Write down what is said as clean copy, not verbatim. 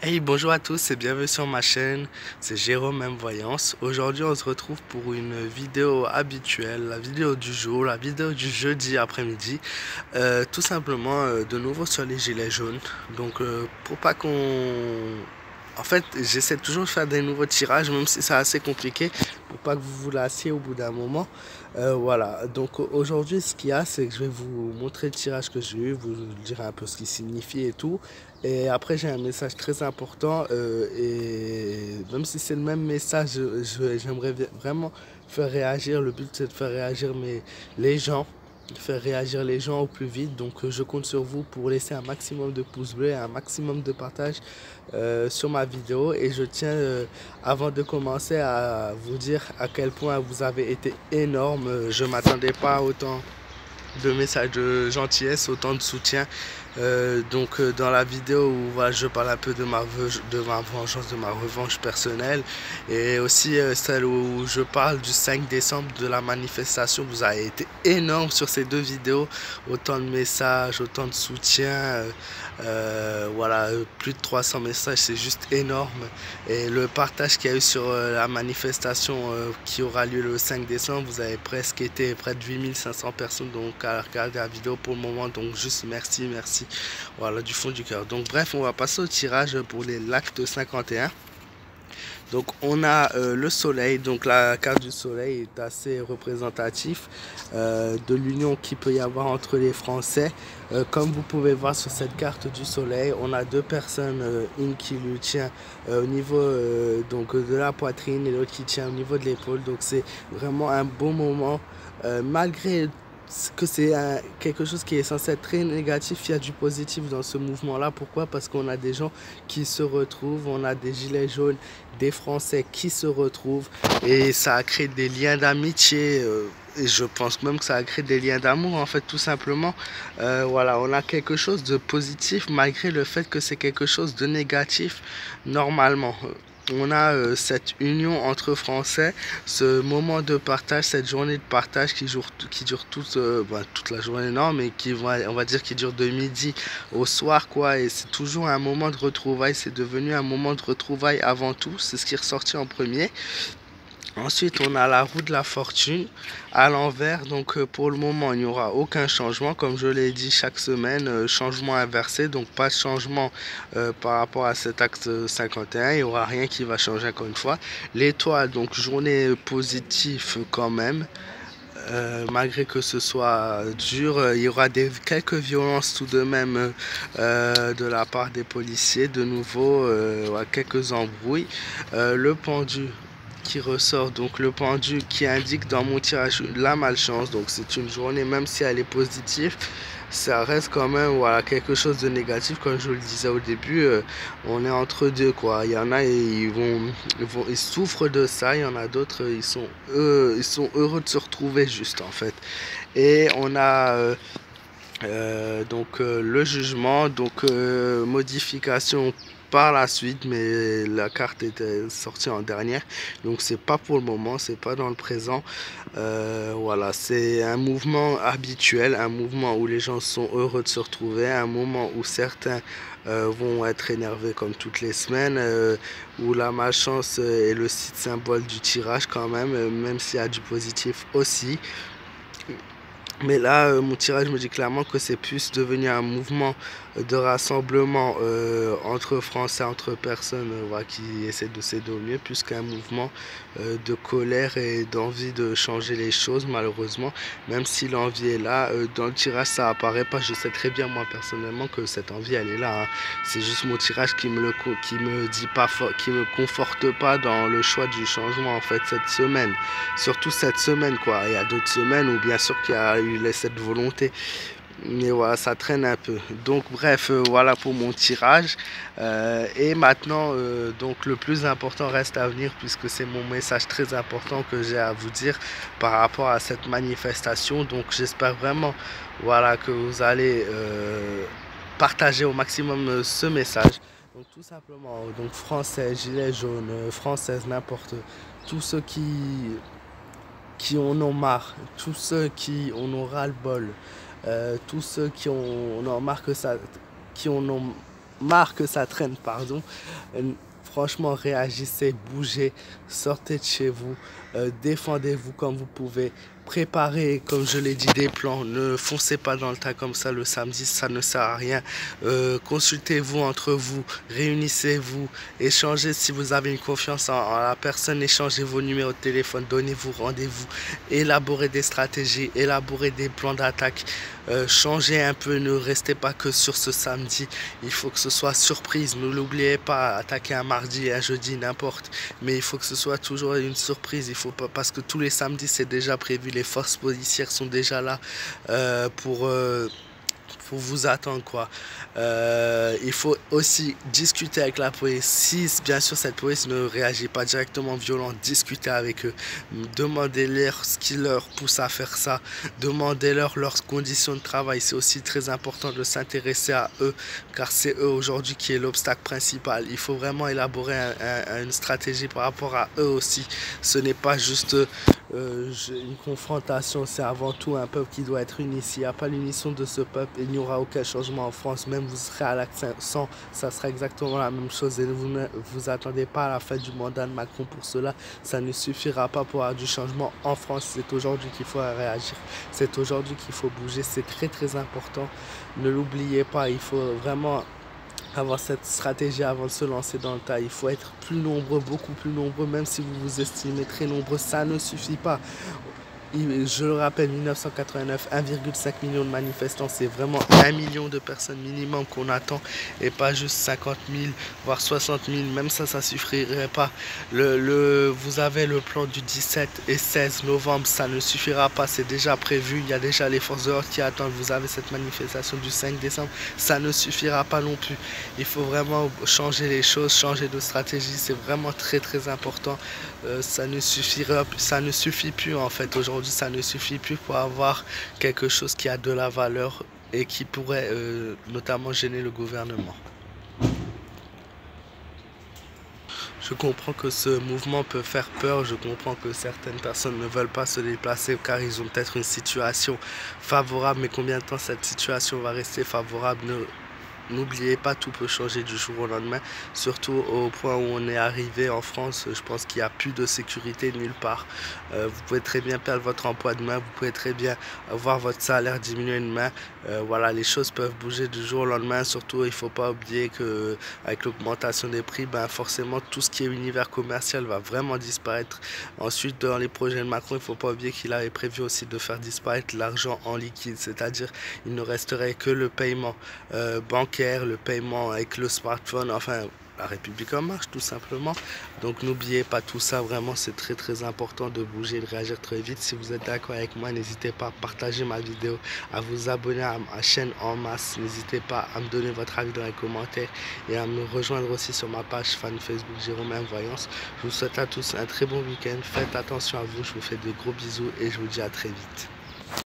Hey, bonjour à tous et bienvenue sur ma chaîne, c'est Jérôme M Voyance. Aujourd'hui on se retrouve pour une vidéo habituelle, la vidéo du jour, la vidéo du jeudi après-midi. Tout simplement de nouveau sur les gilets jaunes. Donc pour pas qu'on... En fait, j'essaie toujours de faire des nouveaux tirages, même si c'est assez compliqué, pour pas que vous vous lassiez au bout d'un moment. Voilà, donc aujourd'hui ce qu'il y a, c'est que je vais vous montrer le tirage que j'ai eu, vous direz un peu ce qu'il signifie et tout. Et après, j'ai un message très important et même si c'est le même message, j'aimerais vraiment faire réagir. Le but, c'est de faire réagir les gens, de faire réagir les gens au plus vite. Donc, je compte sur vous pour laisser un maximum de pouces bleus et un maximum de partage sur ma vidéo. Et je tiens, avant de commencer, à vous dire à quel point vous avez été énorme. Je m'attendais pas à autant de messages de gentillesse, autant de soutien. Dans la vidéo où voilà, je parle un peu de ma vengeance, de ma revanche personnelle et aussi celle où je parle du 5 décembre de la manifestation, vous avez été énorme sur ces deux vidéos, autant de messages, autant de soutien, voilà, plus de 300 messages, c'est juste énorme. Et le partage qu'il y a eu sur la manifestation qui aura lieu le 5 décembre, vous avez presque été près de 8500 personnes donc à regarder la vidéo pour le moment, donc juste merci, merci, voilà, du fond du cœur. Donc bref, on va passer au tirage pour l'acte 51. Donc on a le soleil, donc la carte du soleil est assez représentatif de l'union qu'il peut y avoir entre les Français. Comme vous pouvez voir sur cette carte du soleil, on a deux personnes, une qui lui tient au niveau donc de la poitrine et l'autre qui tient au niveau de l'épaule. Donc c'est vraiment un beau moment malgré que c'est quelque chose qui est censé être très négatif, il y a du positif dans ce mouvement-là. Pourquoi? Parce qu'on a des gens qui se retrouvent, on a des gilets jaunes, des Français qui se retrouvent et ça a créé des liens d'amitié. Et je pense même que ça a créé des liens d'amour en fait tout simplement. Voilà, on a quelque chose de positif malgré le fait que c'est quelque chose de négatif normalement. On a cette union entre Français, ce moment de partage, cette journée de partage qui dure toute la journée, non, mais on va dire qui dure de midi au soir, quoi. Et c'est toujours un moment de retrouvailles, c'est devenu un moment de retrouvailles avant tout, c'est ce qui est ressorti en premier. Ensuite, on a la roue de la fortune à l'envers. Donc, pour le moment, il n'y aura aucun changement. Comme je l'ai dit chaque semaine, changement inversé. Donc, pas de changement par rapport à cet acte 51. Il n'y aura rien qui va changer encore une fois. L'étoile, donc journée positive quand même. Malgré que ce soit dur, il y aura quelques violences tout de même de la part des policiers. De nouveau, quelques embrouilles. Le pendu qui ressort, donc le pendu qui indique dans mon tirage la malchance. Donc c'est une journée, même si elle est positive, ça reste quand même voilà, quelque chose de négatif. Comme je le disais au début, on est entre deux, quoi. Il y en a, ils souffrent de ça. Il y en a d'autres, ils sont heureux de se retrouver juste en fait. Et on a le jugement, donc modification par la suite, mais la carte était sortie en dernière, donc c'est pas pour le moment, c'est pas dans le présent. Voilà, c'est un mouvement habituel, un mouvement où les gens sont heureux de se retrouver, un moment où certains vont être énervés comme toutes les semaines, où la malchance est le site symbole du tirage quand même, même s'il y a du positif aussi. Mais là, mon tirage me dit clairement que c'est plus devenu un mouvement de rassemblement entre Français, entre personnes voilà, qui essaient de s'aider au mieux, plus qu'un mouvement de colère et d'envie de changer les choses, malheureusement. Même si l'envie est là, dans le tirage, ça apparaît pas. Je sais très bien, moi, personnellement, que cette envie, elle est là. Hein. C'est juste mon tirage qui me dit pas, qui me conforte pas dans le choix du changement, en fait, cette semaine. Surtout cette semaine, quoi. Il y a d'autres semaines où, bien sûr, qu'il y a eu cette volonté. Mais voilà, ça traîne un peu. Donc bref, voilà pour mon tirage. Et maintenant, donc le plus important reste à venir puisque c'est mon message très important que j'ai à vous dire par rapport à cette manifestation. Donc j'espère vraiment, voilà, que vous allez partager au maximum ce message. Donc tout simplement, donc français, gilets jaunes, françaises, n'importe, tous ceux qui en ont marre, tous ceux qui en ont ras le bol, tous ceux qui en ont marre que ça, qui en ont marre que ça traîne, pardon. Franchement, réagissez, bougez, sortez de chez vous, défendez-vous comme vous pouvez. Préparez, comme je l'ai dit, des plans. Ne foncez pas dans le tas comme ça le samedi, ça ne sert à rien. Consultez-vous entre vous, réunissez-vous, échangez si vous avez une confiance en la personne, échangez vos numéros de téléphone, donnez-vous rendez-vous, élaborez des stratégies, élaborez des plans d'attaque. Changez un peu, ne restez pas que sur ce samedi. Il faut que ce soit surprise. Ne l'oubliez pas, attaquer un mardi, un jeudi, n'importe. Mais il faut que ce soit toujours une surprise. Il faut pas, parce que tous les samedis, c'est déjà prévu. Les forces policières sont déjà là pour vous attendre, quoi. Il faut aussi discuter avec la police. Si bien sûr cette police ne réagit pas directement violent, discutez avec eux. Demandez-leur ce qui leur pousse à faire ça. Demandez-leur leurs conditions de travail. C'est aussi très important de s'intéresser à eux, car c'est eux aujourd'hui qui est l'obstacle principal. Il faut vraiment élaborer une stratégie par rapport à eux aussi. Ce n'est pas juste une confrontation, c'est avant tout un peuple qui doit être uni. S'il n'y a pas l'unisson de ce peuple, il n'y aura aucun changement en France. Même vous serez à l'accent, ça sera exactement la même chose. Et vous ne vous attendez pas à la fin du mandat de Macron pour cela. Ça ne suffira pas pour avoir du changement en France. C'est aujourd'hui qu'il faut réagir. C'est aujourd'hui qu'il faut bouger. C'est très très important. Ne l'oubliez pas, il faut vraiment avoir cette stratégie avant de se lancer dans le tas. Il faut être plus nombreux, beaucoup plus nombreux, même si vous vous estimez très nombreux, ça ne suffit pas. Je le rappelle, 1989, 1,5 million de manifestants, c'est vraiment 1 million de personnes minimum qu'on attend et pas juste 50 000, voire 60 000, même ça suffirait pas. Vous avez le plan du 17 et 16 novembre, ça ne suffira pas, c'est déjà prévu, il y a déjà les forces de l'ordre qui attendent, vous avez cette manifestation du 5 décembre, ça ne suffira pas non plus. Il faut vraiment changer les choses, changer de stratégie, c'est vraiment très très important. Ça ne suffit plus en fait aujourd'hui. Ça ne suffit plus pour avoir quelque chose qui a de la valeur et qui pourrait notamment gêner le gouvernement. Je comprends que ce mouvement peut faire peur, je comprends que certaines personnes ne veulent pas se déplacer car ils ont peut-être une situation favorable, mais combien de temps cette situation va rester favorable? N'oubliez pas, tout peut changer du jour au lendemain, surtout au point où on est arrivé en France. Je pense qu'il n'y a plus de sécurité nulle part. Vous pouvez très bien perdre votre emploi demain, vous pouvez très bien voir votre salaire diminuer demain. Voilà, les choses peuvent bouger du jour au lendemain. Surtout, il ne faut pas oublier qu'avec l'augmentation des prix, forcément tout ce qui est univers commercial va vraiment disparaître. Ensuite, dans les projets de Macron, il ne faut pas oublier qu'il avait prévu aussi de faire disparaître l'argent en liquide, c'est-à-dire il ne resterait que le paiement bancaire, le paiement avec le smartphone, enfin la République en marche tout simplement. Donc n'oubliez pas tout ça, vraiment c'est très très important de bouger, de réagir très vite. Si vous êtes d'accord avec moi, n'hésitez pas à partager ma vidéo, à vous abonner à ma chaîne en masse, n'hésitez pas à me donner votre avis dans les commentaires et à me rejoindre aussi sur ma page fan Facebook Jérôme Voyance. Je vous souhaite à tous un très bon week-end, faites attention à vous, je vous fais de gros bisous et je vous dis à très vite.